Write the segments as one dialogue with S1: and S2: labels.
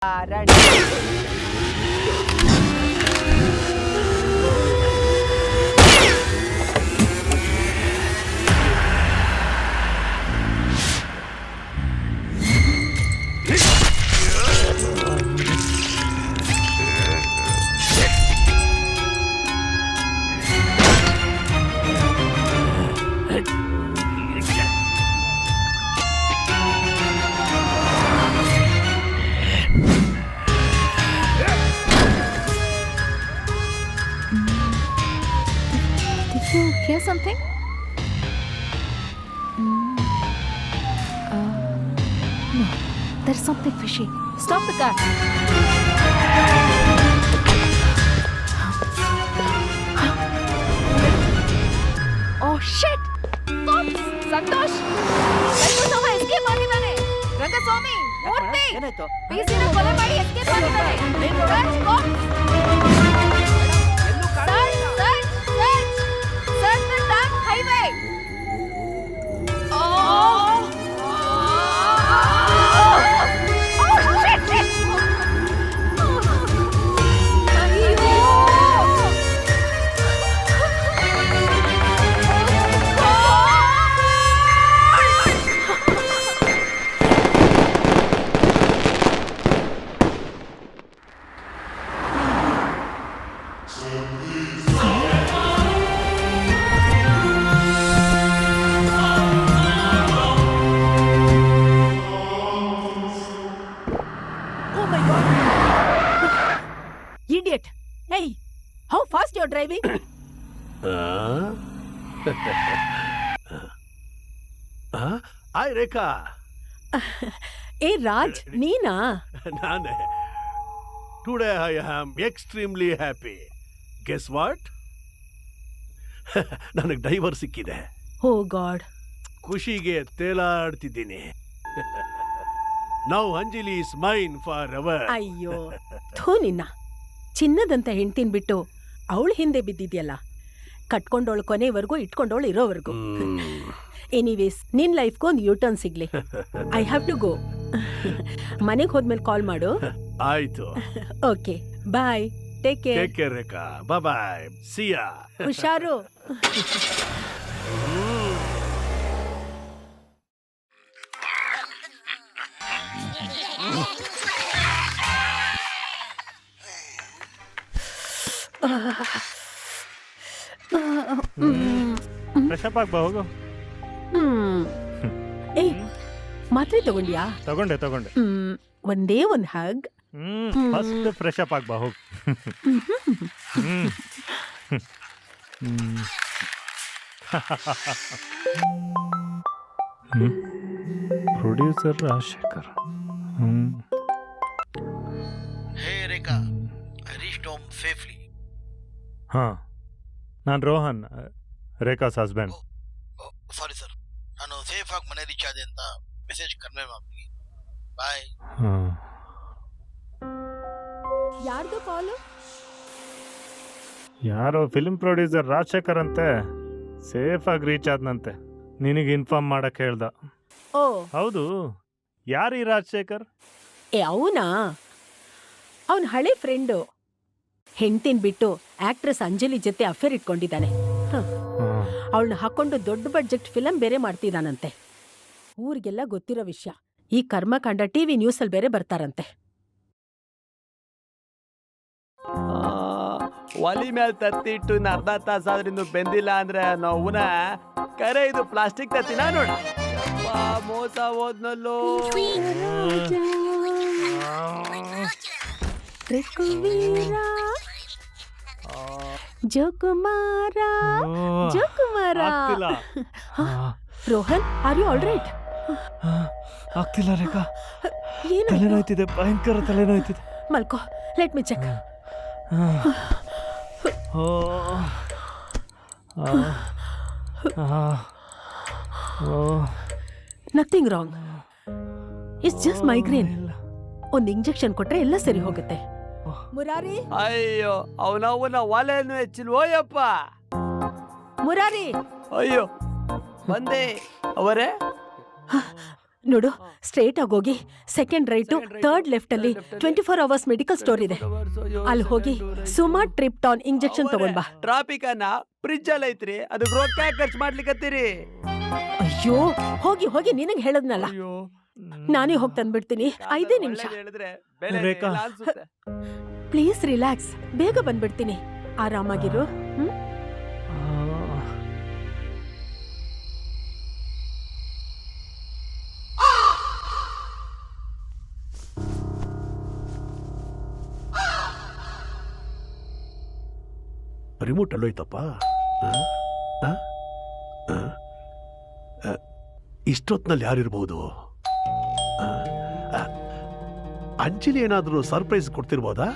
S1: Ready.
S2: Did you hear something? No, there's something fishy. Stop the car. Oh shit! Cops! Santosh! ಕೈಗೊಂಡವ escape ಆಗಿದ್ದಾನೆ. ರಂಗಸ್ವಾಮಿ, ಮೂರ್ತಿ! ಪೀಸಿನ ಕೊಲೆ ಮಾಡಿ escape ಆಗಿದ್ದಾನೆ. Search, cops! Search the dark highway. Shit!
S3: Oh my God! Idiot! Hey, how fast you're driving?
S4: Hi Rekha.
S3: Hey Raj, ನೀನಾ?
S4: ನಾನೇ. Today I am extremely happy. Guess what? ನನಗೆ divorce ಸಿಕ್ಕಿದೆ.
S3: Oh God.
S4: ಖುಷಿಗೆ ತೇಲಾಡ್ತಿದ್ದೀನಿ. Now Anjali is mine forever.
S3: ಅಯ್ಯೋ, ಥೂ ನಿನ್ನ. ಚಿನ್ನದಂತ ಹೆಂಡ್ತಿನ್ ಬಿಟ್ಟು ಅವಳು ಹಿಂದೆ ಬಿದ್ದಿದ್ಯಲ್ಲ. ಕಟ್ಕೊಂಡವಳು ಕೊನೆವರೆಗೂ ಇಟ್ಕೊಂಡವಳು ಇರೋವರೆಗೂ. ಎನಿವೇಸ್, ನಿನ್ ಲೈಫ್ಗೂ ಒಂದು ಯೂಟರ್ನ್ ಸಿಗ್ಲಿ. I have to go. ಮನೆಗೆ ಹೋದ್ಮೇಲೆ ಕಾಲ್ ಮಾಡು.
S4: ಆಯ್ತು.
S3: Okay, bye. Take care.
S4: Take care Rekha. Bye bye. See ya.
S3: ಹುಷಾರು.
S5: ಫ್ರೆಶಪ್ ಆಗ್ಬಾ ಹೋಗು.
S3: ಏಯ್, ಮಾತ್ರೆ ತಗೊಂಡ್ಯಾ?
S5: ತಗೊಂಡೆ.
S3: ಒಂದೇ ಒಂದು ಹಗ್.
S5: ಫಸ್ಟ್ ಫ್ರೆಶಪ್ ಆಗ್ಬಾ ಹೋಗು. Producer Rajashekhar.
S6: Hey Rekha, I reached home safely.
S5: ಹಾಂ, ನಾನು Rohan, Rekha's husband.
S6: Sorry sir, ನಾನು ಸೇಫ್ ಆಗಿ ಮನೆ ರೀಚ್ ಆದೆ ಅಂತ ಮೆಸೇಜ್ ಕನ್ವೆ ಮಾಡ್ತೀನಿ. ಬಾಯ್.
S5: ಹಾಂ,
S3: ಯಾರ್ದು ಕಾಲು?
S5: ಯಾರೋ ಫಿಲ್ಮ್ ಪ್ರೊಡ್ಯೂಸರ್ ರಾಜಶೇಖರ್ ಅಂತೆ. ಸೇಫಾಗಿ ರೀಚ್ ಆದ್ನಂತೆ. ನಿನಗೆ ಇನ್ಫಾರ್ಮ್ ಮಾಡಕ್ಕೆ ಹೇಳ್ದ.
S3: ಓ
S5: ಹೌದು, ಯಾರು ಈ ರಾಜಶೇಖರ್?
S3: ಅವನಾ? ಅವನ ಹಳೆ ಫ್ರೆಂಡು. ಹೆಂಡ್ತಿನ್ ಬಿಟ್ಟು ಆಕ್ಟ್ರೆಸ್ ಅಂಜಲಿ ಜೊತೆ ಅಫೇರ್ ಇಟ್ಕೊಂಡಿದ್ದಾನೆ. ಅವಳನ್ನ ಹಾಕೊಂಡು ದೊಡ್ಡ ಬಡ್ಜೆಟ್ ಫಿಲಂ ಬೇರೆ ಮಾಡ್ತಿದ್ದಾನಂತೆ. ಊರಿಗೆಲ್ಲ ಗೊತ್ತಿರೋ ವಿಷಯ. ಈ ಕರ್ಮಕಾಂಡ ಟಿವಿ ನ್ಯೂಸಲ್ಲಿ ಬೇರೆ ಬರ್ತಾರಂತೆ.
S7: ಒಲಿ ಮೇಲೆ ತತ್ತಿಟ್ಟು ಅರ್ಧ ತಾಸಾದ್ರಿಂದ ಬೆಂದಿಲ್ಲ ಅಂದ್ರೆ ನೋವುನ ಕರೆ. ಇದು ಪ್ಲಾಸ್ಟಿಕ್ ತತ್ತಿನ ನೋಡ. ಮೋಸ ಹೋದ್ನಲ್ಲೋ.
S3: ಜೋಕುಮಾರ.
S5: ಆಗ್ತಿಲ್ಲ.
S3: Rohan, are you all right?
S5: ಆಗ್ತಿಲ್ಲ ರೇಖಾ,
S3: ಏನು?
S5: ತಲೆನೋಯ್ತಿದೆ, ಭಯಂಕರ ತಲೆನೋಯ್ತಿದೆ.
S3: ಮಲ್ಕೋ, let me check. Nothing wrong. It's just migraine. ಒಂದು ಇಂಜೆಕ್ಷನ್ ಕೊಟ್ರೆ ಎಲ್ಲ ಸರಿ ಹೋಗುತ್ತೆ. ಮುರಾರಿ,
S7: ಅಯ್ಯೋ, ಅವನವನ ಒಲೆಯನ್ನು ಹೆಚ್ಚಿಲ್ವೋಯಪ್ಪ.
S3: ಮುರಾರಿ.
S7: ಅಯ್ಯೋ, ಬಂದೆ ಅವರೇ.
S3: ನೋಡು, ಸ್ಟ್ರೇಟ್ ಆಗಿ ಹೋಗಿ ಸೆಕೆಂಡ್ ರೈಟು ಥರ್ಡ್ ಲೆಫ್ಟ್ ಅಲ್ಲಿ 24 ಅವರ್ಸ್ ಮೆಡಿಕಲ್ ಸ್ಟೋರ್ ಇದೆ. ಅಲ್ಲಿ ಹೋಗಿ ಸುಮಾ ಟ್ರಿಪ್ಟಾನ್ ಇಂಜೆಕ್ಷನ್ ತಗೊಂಡ್ ಬಾ.
S7: ಟ್ರಾಫಿಕ್ ಅನ್ನ ಫ್ರಿಜ್ ಅಲ್ಲಿ ಐತ್ರಿ, ಅದು ರೊಕ್ಕ ಖರ್ಚು ಮಾಡ್ಲಿಕ್ಕತ್ತೀರಿ.
S3: ಅಯ್ಯೋ, ಹೋಗಿ ಹೋಗಿ ನಿನಗೆ ಹೇಳದ್ನಲ್ಲ, ನಾನೇ ಹೋಗಿ ತಂದ್ಬಿಡ್ತೀನಿ. 5 ನಿಮಿಷ.
S7: ಹೇಳಿದ್ರೆ ಬೆಲೆ
S5: ರೇಖಾ.
S7: ಇಲ್ಲ ಅನ್ಸುತ್ತೆ.
S3: ಪ್ಲೀಸ್ ರಿಲ್ಯಾಕ್ಸ್, ಬೇಗ ಬಂದ್ಬಿಡ್ತೀನಿ. ಆರಾಮಾಗಿರು.
S4: ರಿಮೋಟ್ ಅಲ್ಲೋಯ್ತಪ್ಪ. ಇಷ್ಟೊತ್ನಲ್ಲಿ ಯಾರಿರ್ಬೋದು? ಅಂಜಲಿ ಏನಾದರೂ surprise ಕೊಡ್ತಿರ್ಬೋದಾ?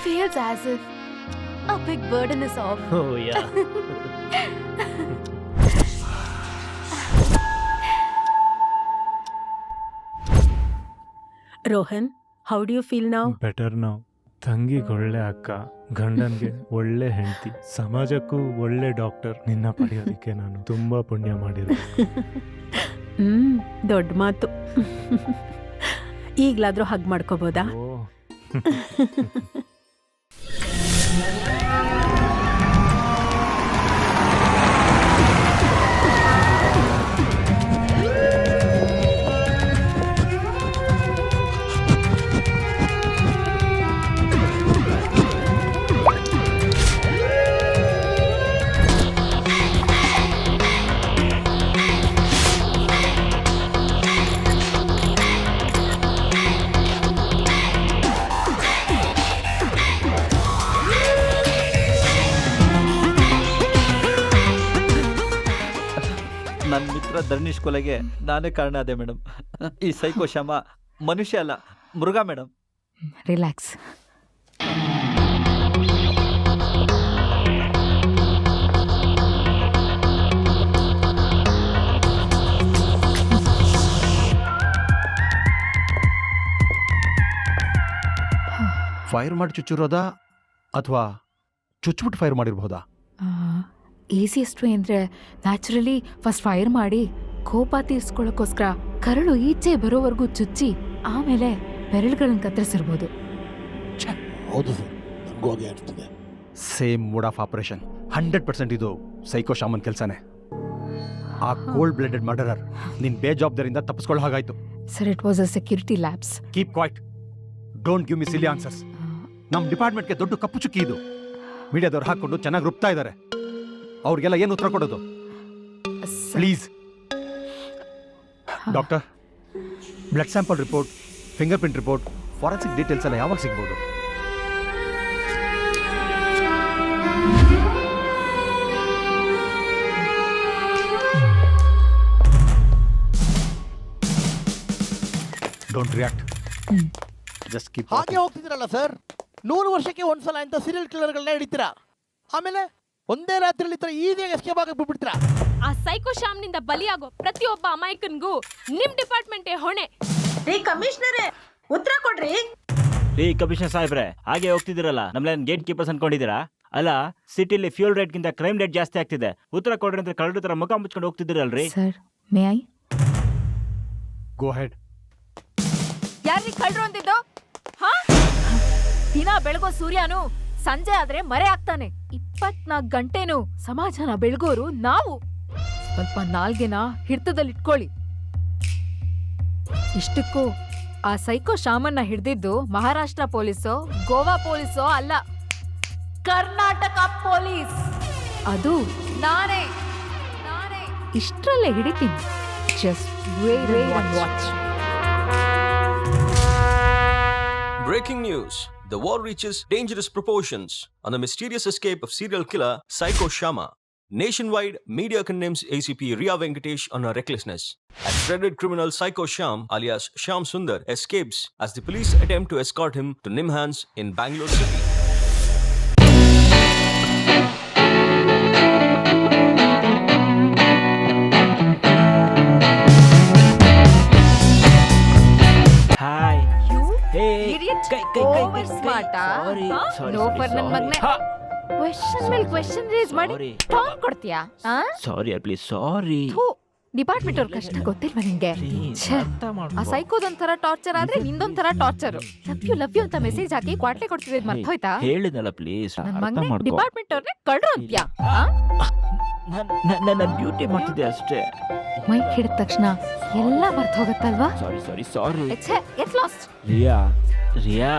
S2: Feels as if a big burden is off.
S1: Oh, yeah.
S3: Rohan, how do you feel now?
S5: Better ನಾವು. ತಂಗಿಗೆ ಒಳ್ಳೆ ಅಕ್ಕ, ಗಂಡನ್ಗೆ ಒಳ್ಳೆ ಹೆಂಡತಿ, ಸಮಾಜಕ್ಕೂ ಒಳ್ಳೆ ಡಾಕ್ಟರ್. ನಿನ್ನ ಪಡೆಯೋದಕ್ಕೆ ನಾನು ತುಂಬಾ ಪುಣ್ಯ ಮಾಡಿರೋದು.
S3: ದೊಡ್ಡ ಮಾತು. ಈಗ್ಲಾದ್ರೂ ಹಗ್ ಮಾಡ್ಕೋಬೋದಾ?
S5: ಓ
S1: ನನ್ನ ಮಿತ್ರ ಧರ್ನೀಶ್ ಕೊಲೆಗೆ ನಾನೇ ಕಾರಣ ಅದೇ ಮೇಡಮ್. ಈ ಸೈಕೋ ಶ್ಯಾಮ ಮನುಷ್ಯ ಅಲ್ಲ, ಮೃಗ ಮೇಡಮ್.
S2: ರಿಲ್ಯಾಕ್ಸ್.
S8: ಫೈರ್ ಮಾಡಿ ಚುಚ್ಚಿರೋದಾ ಅಥವಾ ಚುಚ್ಬಿಟ್ಟು ಫೈರ್ ಮಾಡಿರ್ಬೋದಾ?
S2: ಈಸಿಯೆಸ್ಟ್ ವೇ ಅಂದರೆ ನ್ಯಾಚುರಲಿ ಫಸ್ಟ್ ಫೈರ್ ಮಾಡಿ ಕೋಪ ತೀರ್ಸ್ಕೊಳ್ಳೋಕ್ಕೋಸ್ಕರ ಕರಳು ಈಚೆ ಬರೋವರೆಗೂ ಚುಚ್ಚಿ ಆಮೇಲೆ ಬೆರಳುಗಳನ್ನ ಕತ್ತರಿಸಿರ್ಬೋದು.
S6: ಹೌದು ಸರ್, ನನಗೂ ಹಾಗೆ ಅನಿಸ್ತದೆ.
S8: Same mode of operation. 100% ಇದು ಸೈಕೋ ಶಾಮನ್ ಕೆಲಸನೇ. ಆ ಕೋಲ್ಡ್ ಬ್ಲಡೆಡ್ ಮರ್ಡರರ್ ನಿನ್ ಬೇಜವಾಬ್ದಾರಿಯಿಂದ ತಪ್ಪಿಸ್ಕೊಳ್ಳೋ ಹಾಗಾಯ್ತು.
S2: Sir, it was a security labs.
S8: Keep quiet. Don't give me silly answers. ನಮ್ಮ ಡಿಪಾರ್ಟ್ಮೆಂಟ್ಗೆ ದೊಡ್ಡ ಕಪ್ಪು ಚುಕ್ಕಿ ಇದು. ಮೀಡಿಯಾದವ್ರು ಹಾಕೊಂಡು ಚೆನ್ನಾಗಿ ರುಬ್ತಾ ಇದ್ದಾರೆ. ಅವ್ರಿಗೆಲ್ಲ ಏನು ಉತ್ತರ ಕೊಡೋದು? Please doctor, blood sample report, finger print report, forensic details ಎಲ್ಲ ಯಾವಾಗ ಸಿಗ್ಬೋದು? Don't react. Just keep.
S6: ಹಾಗೆ ಹೋಗ್ತಿದ್ರಲ್ಲ ಸರ್, 100 ವರ್ಷಕ್ಕೆ ಒಂದ್ಸಲ ಅಂತ ಸೀರಿಯಲ್ ಕಿಲ್ಲರ್ಗಳನ್ನ ಹಿಡಿತೀರಾ, ಆಮೇಲೆ ಒಂದೇ ರಾತ್ರಿಯಲ್ಲಿ ತರ ಈಸಿಯಾಗಿ ಎಸ್ಕೇಪ್ ಆಗಿ ಬಿಟ್ಬಿಡ್ತೀರಾ.
S9: ಆ ಸೈಕೋ ಶಾಮ್ನಿಂದ ಬಲಿಯಾಗೋ ಪ್ರತಿಯೊಬ್ಬ ಅಮಾಯಕನ್ಗೂ ನಿಮ್ ಡಿಪಾರ್ಟ್ಮೆಂಟೇ ಹೊಣೆ.
S3: ರೀ ಕಮಿಷನರೇ, ಉತ್ತರ ಕೊಡ್ರಿ.
S1: ರೀ ಕಮಿಷನರ್ ಸಾಹೇಬ್ರೆ, ಹಾಗೆ ಹೋಗ್ತಿದ್ದೀರಲ್ಲ, ನಮ್ಲೇನ್ ಗೇಟ್ ಕೀಪರ್ಸ್ ಅನ್ಕೊಂಡಿದ್ದೀರಾ? ಅಲ್ಲ, ಸಿಟಿಲಿ ಫ್ಯೂಲ್ ರೇಟ್ಗಿಂತ ಕ್ರೈಮ್ ರೇಟ್ ಜಾಸ್ತಿ ಆಗ್ತಿದೆ. ಉತ್ತರ ಕೊಡ್ರಿ ಅಂತ ಕಳ್ಳರ ತರ ಮುಖ ಮುಚ್ಕೊಂಡು ಹೋಗ್ತಿದ್ದೀರಲ್ರಿ.
S2: Sir, may I?
S8: Go head.
S9: ಯಾರೀ ಕಳ್ರು ಅಂತಿದ್ದು? ದಿನ ಬೆಳಗೋ ಸೂರ್ಯನು ಸಂಜೆ ಆದ್ರೆ ಮರೆ ಆಗ್ತಾನೆ. 24 ಗಂಟೆನೂ ಸಮಾಜನ ಬೆಳಗೋರು ನಾವು. ಸ್ವಲ್ಪ ನಾಲ್ಗೆನ ಹಿಡ್ತದಲ್ಲಿಟ್ಕೊಳ್ಳಿ. ಇಷ್ಟಕ್ಕೂ ಆ ಸೈಕೋ ಶಾಮನ್ನ ಹಿಡ್ದಿದ್ದು ಮಹಾರಾಷ್ಟ್ರ ಪೊಲೀಸೋ ಗೋವಾ ಪೊಲೀಸೋ ಅಲ್ಲ, ಕರ್ನಾಟಕ ಪೊಲೀಸ್.
S2: ಅದು
S9: ನಾನೇ
S2: ಇಷ್ಟರಲ್ಲೇ ಹಿಡಿತೀನಿ. Just wait and watch.
S10: Breaking news. The war reaches dangerous proportions on the mysterious escape of serial killer Psycho Shama. Nationwide, media condemns ACP Riya Venkatesh on her recklessness. As dreaded criminal Psycho Sham alias Sham Sundar escapes as the police attempt to escort him to Nimhans in Bangalore city.
S1: Hi
S9: You
S1: hey
S9: idiot. Over smart ಆ? ಹಾ? Loafer ನನ್ ಮಗ್ನೆ. Question ಮೇಲೆ question raise ಮಾಡಿ ಟಾಂಗ್ ಕೊಡ್ತೀಯಾ? ಆ?
S1: Sorry please sorry.
S9: ಥು, ಡಿಪಾರ್ಟ್ಮೆಂಟ್ ಅವ್ರ ಕಷ್ಟ ಗೊತ್ತಿಲ್ವಾ ನಿಂಗೆ? ಛೆ, ಆ ಸೈಕೋದೊಂಥರ ಟಾರ್ಚರ್ ಆದ್ರೆ ನಿಂದೊಂಥರ ಟಾರ್ಚರ್. ಲವ್ ಯು ಅಂತ ಮೆಸೇಜ್ ಹಾಕಿ ಕ್ವಾಟ್ಲೆ ಕೊಡ್ತಿದ್ ಮರ್ತೋಯ್ತಾ?
S1: ಹೇಳಿದ್ನಲ್ಲ ಪ್ಲೀಸ್
S9: ನನ್
S1: ಅರ್ಥ
S9: ಮಗನೇ
S1: ಮಾಡ್ಕೋ.
S9: ಡಿಪಾರ್ಟ್ಮೆಂಟ್ ಅವ್ರನ್ನೇ ಕಳ್ರು ಅಂತ್ಯಾ?
S1: ನನ್ನ ಡ್ಯೂಟಿ ಮಾಡ್ತಿದ್ದೆ ಅಷ್ಟೇ.
S2: ಮೈಕ್ ಹಿಡಿದ ತಕ್ಷಣ ಎಲ್ಲ ಮರ್ತ ಹೋಗತ್ತಲ್ವಾ?
S1: ಸಾರಿ
S9: ಛೆ, get lost.
S1: ರಿಯಾ